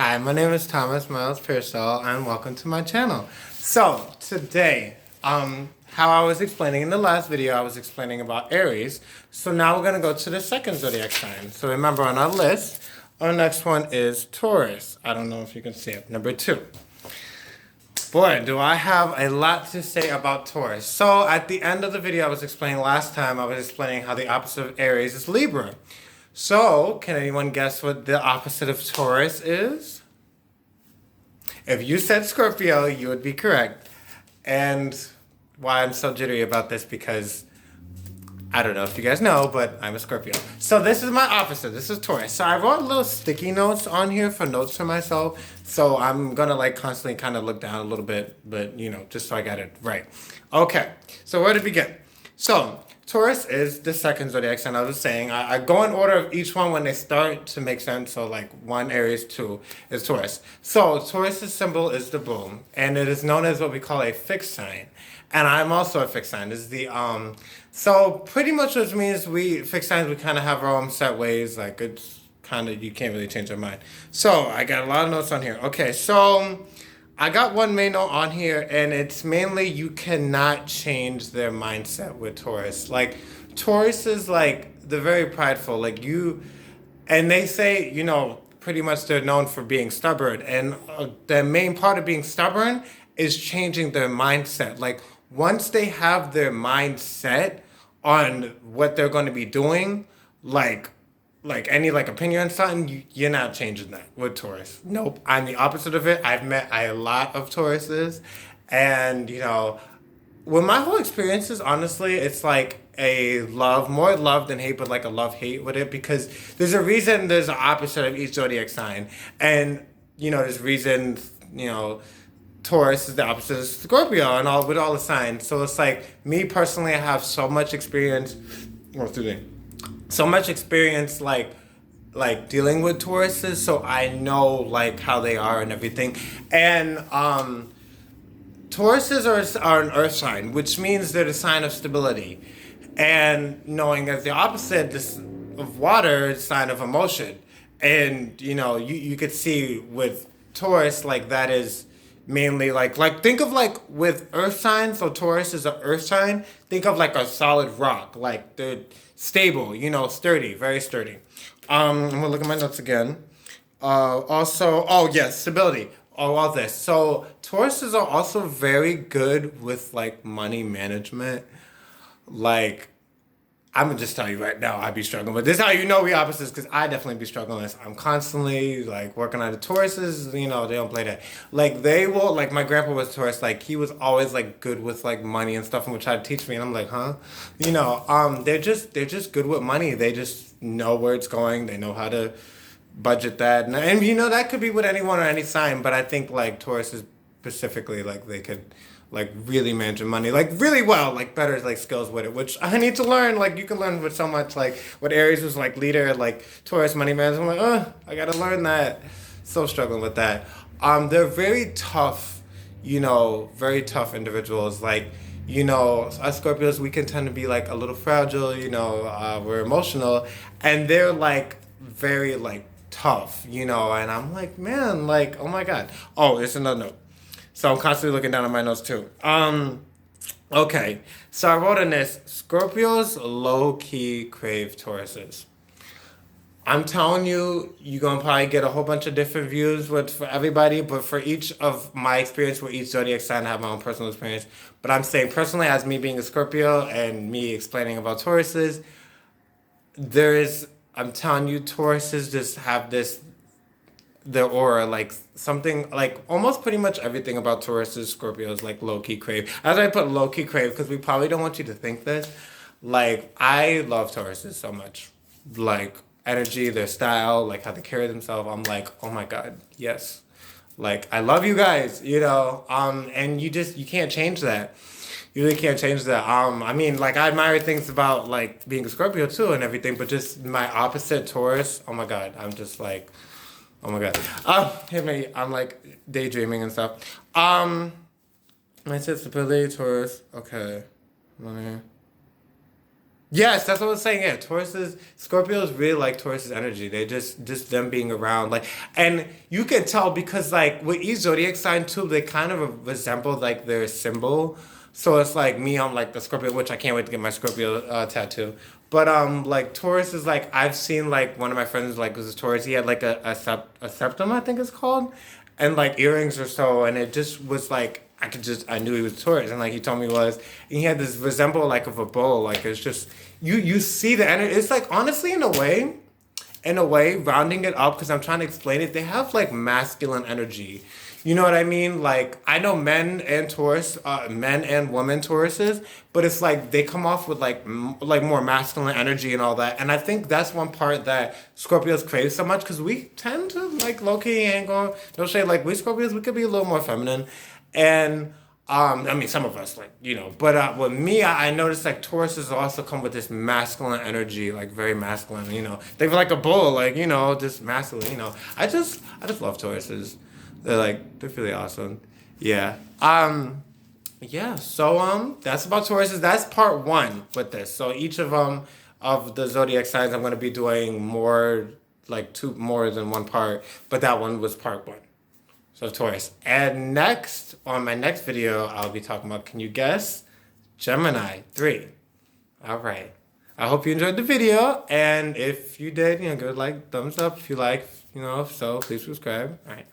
Hi, my name is Thomas Miles Pearsall, and welcome to my channel. So, today, how I was explaining in the last video, I was explaining about Aries. So now we're going to go to the second zodiac sign. So remember on our list, our next one is Taurus. I don't know if you can see it. Number 2. Boy, do I have a lot to say about Taurus. So at the end of the video I was explaining last time, I was explaining how the opposite of Aries is Libra. So, can anyone guess what the opposite of Taurus is? If you said Scorpio, you would be correct. And why I'm so jittery about this, because I don't know if you guys know, but I'm a Scorpio. So this is my opposite. This is Taurus. So I wrote little sticky notes on here for notes for myself. So I'm going to constantly kind of look down a little bit, but just so I got it right. Okay, so where to begin? So Taurus is the second zodiac sign. I was saying I go in order of each one when they start to make sense. So 1, Aries, 2 is Taurus. So Taurus's symbol is the bull, and it is known as what we call a fixed sign. And I'm also a fixed sign. This is the so pretty much which means fixed signs, we kind of have our own set ways. It's kind of, you can't really change our mind. So I got a lot of notes on here. Okay, so I got one main note on here, and it's mainly you cannot change their mindset with Taurus. Taurus is they're very prideful. And they say, pretty much they're known for being stubborn. And the main part of being stubborn is changing their mindset. Once they have their mindset on what they're going to be doing, any opinion on something, you're not changing that with Taurus. Nope, I'm the opposite of it. I've met a lot of Tauruses, and with my whole experiences, honestly, it's more love than hate, but a love-hate with it, because there's a reason there's an opposite of each zodiac sign, and there's reasons, Taurus is the opposite of Scorpio and with all the signs. So it's me personally, I have so much experience. So much experience dealing with Tauruses, so I know how they are and everything. And Tauruses are an earth sign, which means they're the sign of stability. And knowing that the opposite of water is a sign of emotion. And you could see with Taurus, that is mainly think of with earth signs. So Taurus is an earth sign. Think of a solid rock, they're stable, sturdy, very sturdy. I'm gonna look at my notes again. Also, oh yes, stability. All this. So Tauruses are also very good with money management. I'm gonna just tell you right now, I'd be struggling. But this is how you know we opposites, because I definitely be struggling with this. I'm constantly working on the Tauruses. They don't play that. They will my grandpa was Taurus. He was always good with money and stuff, and would try to teach me. And I'm huh? They're just good with money. They just know where it's going. They know how to budget that, and that could be with anyone or any sign. But I think Taurus is specifically they could really manage money really well, better skills with it, which I need to learn. You can learn with so much. What Aries was leader, Taurus money management. I'm I gotta learn that. So struggling with that. They're very tough, very tough individuals. Us Scorpios, we can tend to be a little fragile. We're emotional, and they're very tough. And I'm man, oh my god. Oh, it's another note. So I'm constantly looking down at my notes too. Okay, so I wrote in this, Scorpios low-key crave Tauruses. I'm telling you, you're going to probably get a whole bunch of different views for everybody, but for each of my experience with each zodiac sign, I have my own personal experience. But I'm saying personally, as me being a Scorpio and me explaining about Tauruses, I'm telling you, Tauruses just have their aura, something, almost pretty much everything about Taurus' Scorpios, low-key crave. As I put low-key crave, because we probably don't want you to think this, I love Tauruses so much. Energy, their style, how they carry themselves, I'm oh my god, yes. I love you guys, and you can't change that. You really can't change that. I admire things about, being a Scorpio, too, and everything, but just my opposite, Taurus, oh my god, I'm just oh my god. Hey me, I'm daydreaming and stuff. I said stability, Taurus. Okay. Yes, that's what I was saying. Yeah, Scorpios really like Taurus's energy. They just them being around, like, and you can tell because like with each zodiac sign too, they kind of resemble like their symbol. So it's like me, I'm like the Scorpio, which I can't wait to get my Scorpio tattoo. But like Taurus is like I've seen like one of my friends like was a Taurus. He had like a septum, I think it's called, and like earrings or so, and it just was like I knew he was Taurus, and like he told me he was, and he had this resemble like of a bull, like it's just you see the energy. It's like honestly in a way, rounding it up because I'm trying to explain it. They have like masculine energy. You know what I mean? Like I know men and women Tauruses, but it's like they come off with like more masculine energy and all that. And I think that's one part that Scorpios crave so much because we tend to like low key ain't going. Don't say like we Scorpios we could be a little more feminine, and I mean, some of us, like, but with me, I noticed like Tauruses also come with this masculine energy, like very masculine, They're like a bull, like, just masculine, I just love Tauruses. They're really awesome. Yeah. Yeah. So, that's about Tauruses. That's part one with this. So each of the zodiac signs, I'm going to be doing more than one part, but that one was part one. So Taurus. And next, on my next video, I'll be talking about, can you guess? Gemini 3. All right. I hope you enjoyed the video. And if you did, give it thumbs up if you like, if so, please subscribe. All right.